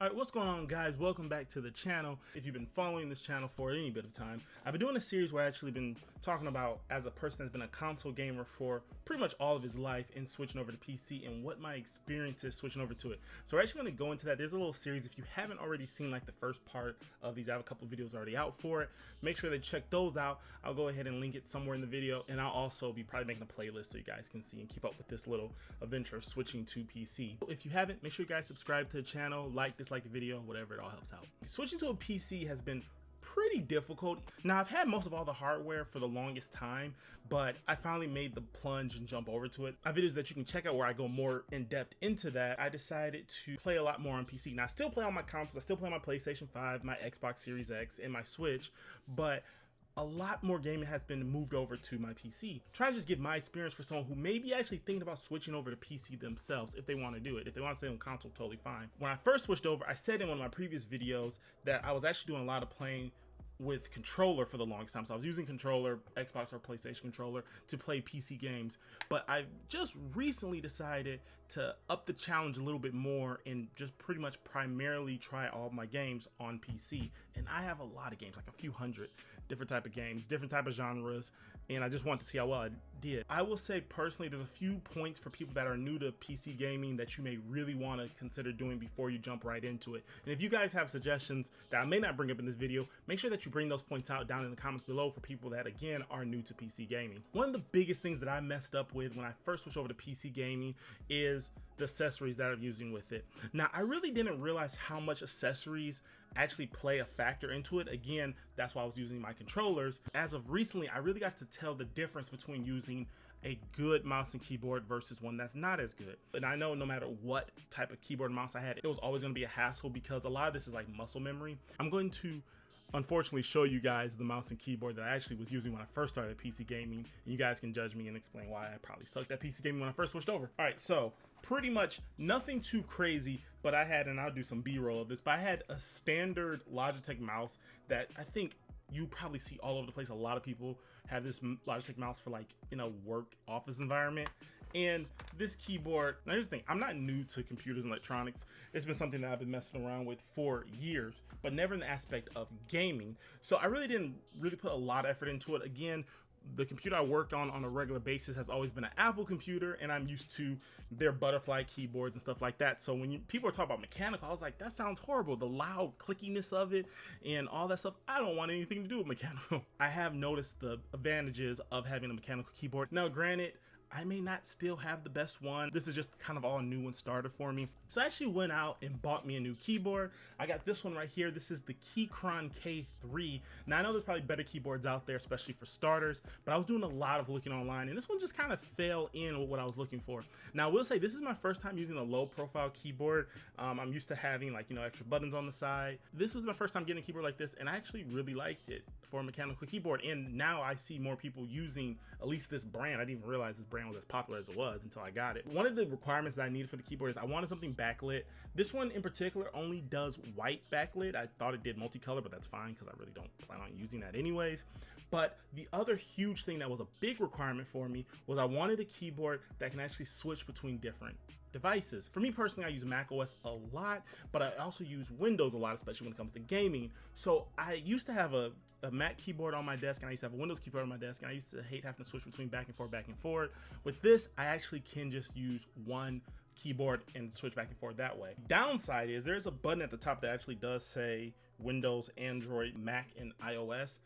All right, what's going on, guys? Welcome back to the channel. If you've been following this channel for any bit of time, I've been doing a series where I've actually been talking about, as a person that's been a console gamer for pretty much all of his life and switching over to PC and what my experience is switching over to it. So we're actually going to go into that. There's a little series. If you haven't already seen like the first part of these, I have a couple of videos already out for it. Make sure that you check those out. I'll go ahead and link it somewhere in the video, and I'll also be probably making a playlist so you guys can see and keep up with this little adventure of switching to PC. If you haven't, make sure you guys subscribe to the channel, dislike the video, whatever, it all helps out. Switching to a PC has been pretty difficult. Now, I've had most of all the hardware for the longest time, but I finally made the plunge and jump over to it. I have videos that you can check out where I go more in depth into that. I decided to play a lot more on PC. Now, I still play on my consoles. I still play on my PlayStation 5, my Xbox Series X, and my Switch, but a lot more gaming has been moved over to my PC. Trying to just give my experience for someone who may be actually thinking about switching over to PC themselves if they want to do it. If they want to stay on console, totally fine. When I first switched over, I said in one of my previous videos that I was actually doing a lot of playing with controller for the longest time. So I was using controller, Xbox or PlayStation controller, to play PC games. But I just recently decided to up the challenge a little bit more and just pretty much primarily try all of my games on PC. And I have a lot of games, like a few hundred different type of games, different type of genres, and I just want to see how well I did. I will say personally, there's a few points for people that are new to PC gaming that you may really want to consider doing before you jump right into it. And if you guys have suggestions that I may not bring up in this video, make sure that you bring those points out down in the comments below for people that, again, are new to PC gaming. One of the biggest things that I messed up with when I first switched over to PC gaming is the accessories that I'm using with it. Now, I really didn't realize how much accessories actually play a factor into it. Again, that's why I was using my controllers. As of recently, I really got to tell the difference between using a good mouse and keyboard versus one that's not as good. And I know no matter what type of keyboard and mouse I had, it was always going to be a hassle because a lot of this is like muscle memory. I'm going to unfortunately show you guys the mouse and keyboard that I actually was using when I first started PC gaming, and you guys can judge me and explain why I probably sucked at PC gaming when I first switched over. All right, so pretty much nothing too crazy, but I had, and I'll do some B-roll of this, but I had a standard Logitech mouse that I think you probably see all over the place. A lot of people have this Logitech mouse for like in a work office environment. And this keyboard, now here's the thing, I'm not new to computers and electronics. It's been something that I've been messing around with for years, but never in the aspect of gaming. So I really didn't put a lot of effort into it. Again, the computer I work on a regular basis has always been an Apple computer, and I'm used to their butterfly keyboards and stuff like that. So when people are talking about mechanical, I was like, that sounds horrible. The loud clickiness of it and all that stuff, I don't want anything to do with mechanical. I have noticed the advantages of having a mechanical keyboard. Now, granted, I may not still have the best one. This is just kind of all new and started for me. So I actually went out and bought me a new keyboard. I got this one right here. This is the Keychron K3. Now I know there's probably better keyboards out there, especially for starters, but I was doing a lot of looking online and this one just kind of fell in with what I was looking for. Now I will say this is my first time using a low profile keyboard. I'm used to having like, extra buttons on the side. This was my first time getting a keyboard like this, and I actually really liked it for a mechanical keyboard. And now I see more people using at least this brand. I didn't even realize this brand was as popular as it was until I got it. One of the requirements that I needed for the keyboard is I wanted something backlit. This one in particular only does white backlit. I thought it did multicolor, but that's fine because I really don't plan on using that anyways. But the other huge thing that was a big requirement for me was I wanted a keyboard that can actually switch between different devices. For me personally, I use Mac OS a lot, but I also use Windows a lot, especially when it comes to gaming. So I used to have a Mac keyboard on my desk, and I used to have a Windows keyboard on my desk, and I used to hate having to switch between back and forth. With this, I actually can just use one keyboard and switch back and forth that way. Downside is there's a button at the top that actually does say Windows, Android, Mac, and iOS.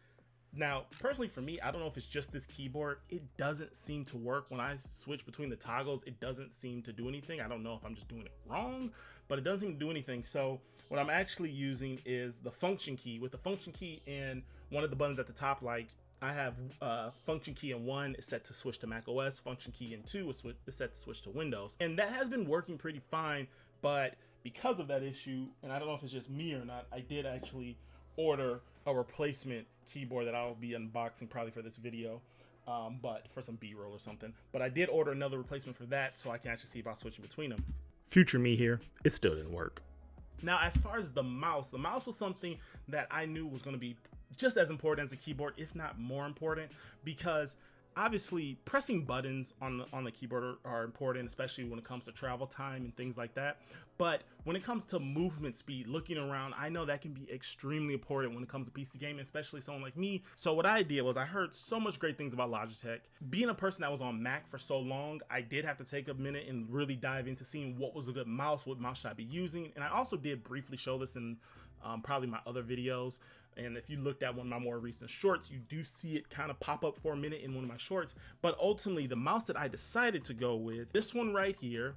Now, personally for me, I don't know if it's just this keyboard. It doesn't seem to work. When I switch between the toggles, it doesn't seem to do anything. I don't know if I'm just doing it wrong, but it doesn't seem to do anything. So what I'm actually using is the function key. With the function key and one of the buttons at the top, like I have function key in 1 is set to switch to Mac OS, function key in 2 is set to switch to Windows. And that has been working pretty fine, but because of that issue, and I don't know if it's just me or not, I did actually order a replacement keyboard that I'll be unboxing probably for this video, but for some B-roll or something. But I did order another replacement for that so I can actually see about switching between them. Future me here, it still didn't work. Now, as far as the mouse was something that I knew was going to be just as important as the keyboard, if not more important, because obviously pressing buttons on the keyboard are important, especially when it comes to travel time and things like that. But when it comes to movement speed, looking around, I know that can be extremely important when it comes to PC gaming, especially someone like me. So what I did was I heard so much great things about Logitech. Being a person that was on Mac for so long, I did have to take a minute and really dive into seeing what was a good mouse, what mouse should I be using. And I also did briefly show this in probably my other videos. And if you looked at one of my more recent shorts, you do see it kind of pop up for a minute in one of my shorts. But ultimately, the mouse that I decided to go with, this one right here,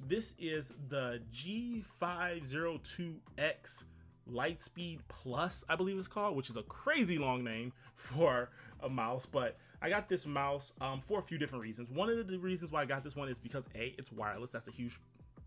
this is the G502X Lightspeed Plus, I believe it's called, which is a crazy long name for a mouse. But I got this mouse for a few different reasons. One of the reasons why I got this one is because A, it's wireless. That's a huge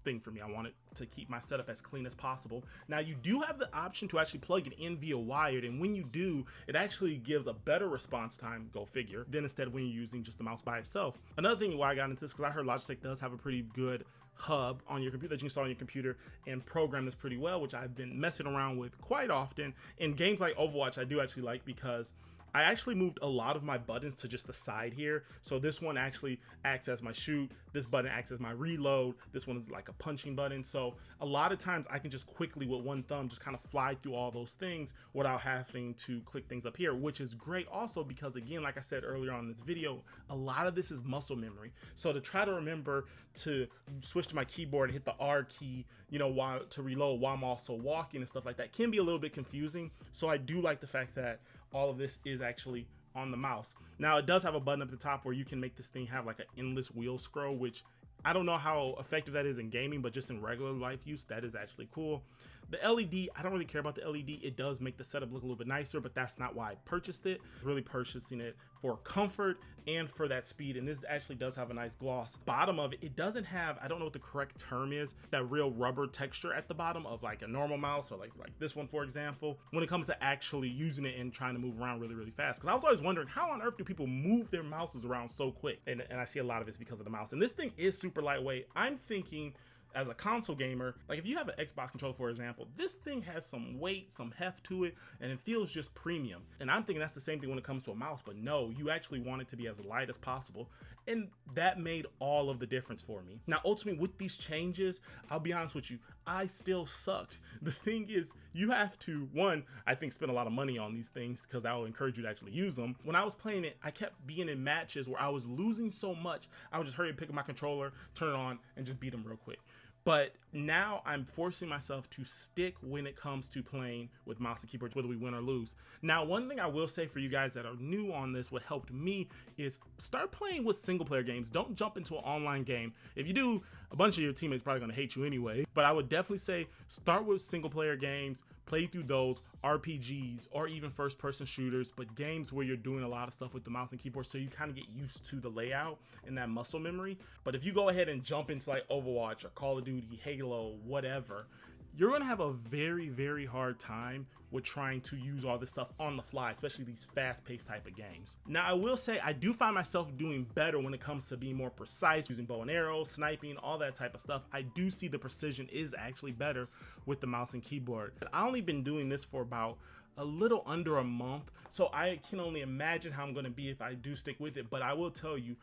thing for me. I wanted to keep my setup as clean as possible. Now you do have the option to actually plug it in via wired, and when you do, it actually gives a better response time, go figure, than instead of when you're using just the mouse by itself. Another thing why I got into this, because I heard Logitech does have a pretty good hub on your computer that you can install on your computer and program this pretty well, which I've been messing around with quite often. In games like Overwatch, I do actually like, because I actually moved a lot of my buttons to just the side here. So this one actually acts as my shoot. This button acts as my reload. This one is like a punching button. So a lot of times I can just quickly with one thumb just kind of fly through all those things without having to click things up here, which is great also because, again, like I said earlier on in this video, a lot of this is muscle memory. So to try to remember to switch to my keyboard and hit the R key, you know, while to reload while I'm also walking and stuff like that can be a little bit confusing. So I do like the fact that all of this is actually on the mouse. Now it does have a button at the top where you can make this thing have like an endless wheel scroll, which I don't know how effective that is in gaming, but just in regular life use, that is actually cool. The LED, I don't really care about the LED. It does make the setup look a little bit nicer, but that's not why I purchased it. Really purchasing it for comfort and for that speed. And this actually does have a nice gloss. Bottom of it, it doesn't have, I don't know what the correct term is, that real rubber texture at the bottom of like a normal mouse, or like this one, for example, when it comes to actually using it and trying to move around really, really fast. Because I was always wondering, how on earth do people move their mouses around so quick? And I see a lot of it's because of the mouse. And this thing is super lightweight. I'm thinking, as a console gamer, like if you have an Xbox controller, for example, this thing has some weight, some heft to it, and it feels just premium. And I'm thinking that's the same thing when it comes to a mouse, but no, you actually want it to be as light as possible. And that made all of the difference for me. Now, ultimately, with these changes, I'll be honest with you, I still sucked. The thing is, you have to, one, I think spend a lot of money on these things because I will encourage you to actually use them. When I was playing it, I kept being in matches where I was losing so much, I would just hurry and pick up my controller, turn it on, and just beat them real quick. But now I'm forcing myself to stick when it comes to playing with mouse and keyboard, whether we win or lose. Now, one thing I will say for you guys that are new on this, what helped me is start playing with single player games. Don't jump into an online game. If you do, a bunch of your teammates are probably gonna hate you anyway. But I would definitely say start with single player games, play through those, RPGs, or even first person shooters, but games where you're doing a lot of stuff with the mouse and keyboard so you kind of get used to the layout and that muscle memory. But if you go ahead and jump into like Overwatch or Call of Duty, Halo, whatever, you're gonna have a very, very hard time with trying to use all this stuff on the fly, especially these fast-paced type of games. Now, I will say I do find myself doing better when it comes to being more precise, using bow and arrow, sniping, all that type of stuff. I do see the precision is actually better with the mouse and keyboard. I only been doing this for about a little under a month, so I can only imagine how I'm gonna be if I do stick with it. But I will tell you,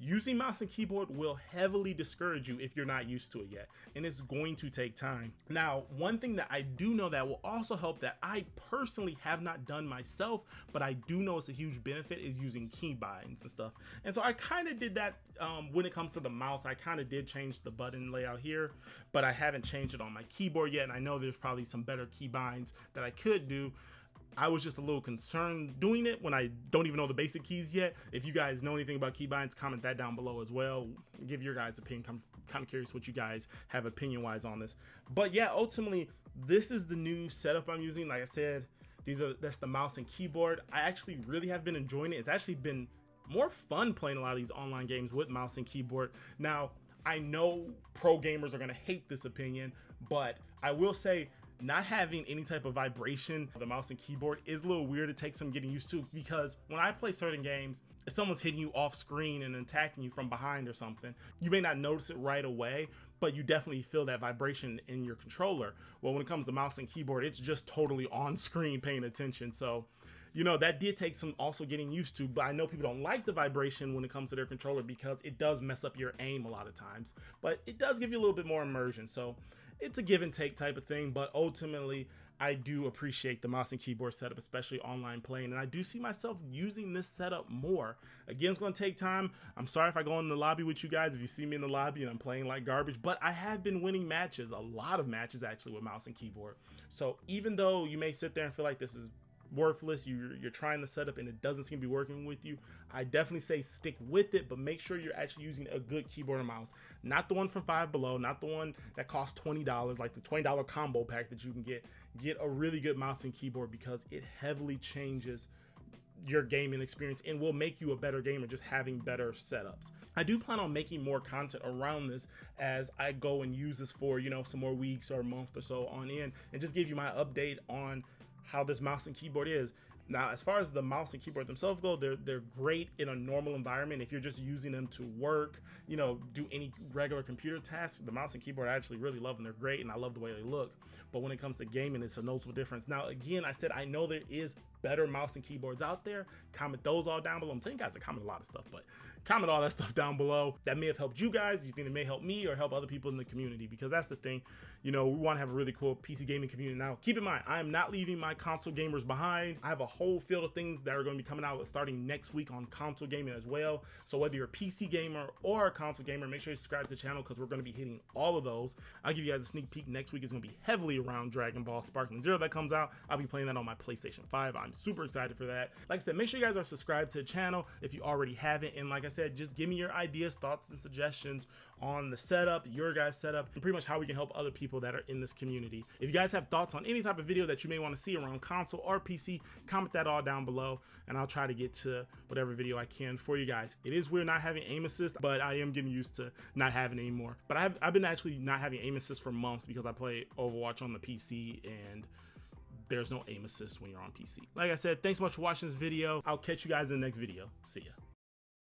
using mouse and keyboard will heavily discourage you if you're not used to it yet, and it's going to take time. Now, one thing that I do know that will also help that I personally have not done myself, but I do know it's a huge benefit, is using keybinds and stuff. And so I kind of did that when it comes to the mouse. I kind of did change the button layout here, but I haven't changed it on my keyboard yet, and I know there's probably some better keybinds that I could do. I was just a little concerned doing it when I don't even know the basic keys yet. If you guys know anything about keybinds, comment that down below as well. Give your guys' opinion. I'm kind of curious what you guys have opinion-wise on this. But yeah, ultimately, this is the new setup I'm using. Like I said, that's the mouse and keyboard. I actually really have been enjoying it. It's actually been more fun playing a lot of these online games with mouse and keyboard. Now, I know pro gamers are gonna hate this opinion, but I will say, not having any type of vibration of the mouse and keyboard is a little weird to take some getting used to, because when I play certain games, if someone's hitting you off screen and attacking you from behind or something, you may not notice it right away, but you definitely feel that vibration in your controller. Well, when it comes to mouse and keyboard, it's just totally on screen paying attention. So you know, that did take some also getting used to, but I know people don't like the vibration when it comes to their controller because it does mess up your aim a lot of times, but it does give you a little bit more immersion. So it's a give and take type of thing, but ultimately I do appreciate the mouse and keyboard setup, especially online playing, and I do see myself using this setup more. Again, it's going to take time. I'm sorry if I go in the lobby with you guys, if you see me in the lobby and I'm playing like garbage, but I have been winning matches, a lot of matches actually, with mouse and keyboard. So even though you may sit there and feel like this is worthless, you're trying the setup and it doesn't seem to be working with you, I definitely say stick with it, but make sure you're actually using a good keyboard and mouse, not the one from Five Below, not the one that costs $20, like the $20 combo pack that you can get a really good mouse and keyboard, because it heavily changes your gaming experience and will make you a better gamer just having better setups. I do plan on making more content around this as I go and use this for, you know, some more weeks or a month or so on in, and just give you my update on how this mouse and keyboard is. Now, as far as the mouse and keyboard themselves go, they're great in a normal environment. If you're just using them to work, you know, do any regular computer tasks, the mouse and keyboard I actually really love them. They're great and I love the way they look. But when it comes to gaming, it's a noticeable difference. Now, again, I said I know there is better mouse and keyboards out there. Comment those all down below. I'm telling you guys to comment a lot of stuff, but comment all that stuff down below. That may have helped you guys. You think it may help me or help other people in the community, because that's the thing. You know, we want to have a really cool PC gaming community. Now, keep in mind, I am not leaving my console gamers behind. I have a whole field of things that are going to be coming out starting next week on console gaming as well. So whether you're a PC gamer or a console gamer, make sure you subscribe to the channel, because we're going to be hitting all of those. I'll give you guys a sneak peek. Next week is going to be heavily around Dragon Ball Sparkling Zero that comes out. I'll be playing that on my PlayStation 5. I'm super excited for that. Like I said, make sure you guys are subscribed to the channel if you already haven't. And like I said, just give me your ideas, thoughts, and suggestions on the setup, your guys' setup, and pretty much how we can help other people that are in this community. If you guys have thoughts on any type of video that you may want to see around console or PC, comment that all down below, and I'll try to get to whatever video I can for you guys. It is weird not having aim assist, but I am getting used to not having it anymore. But I've been actually not having aim assist for months because I play Overwatch on the PC, and there's no aim assist when you're on PC. Like I said, thanks so much for watching this video. I'll catch you guys in the next video. See ya.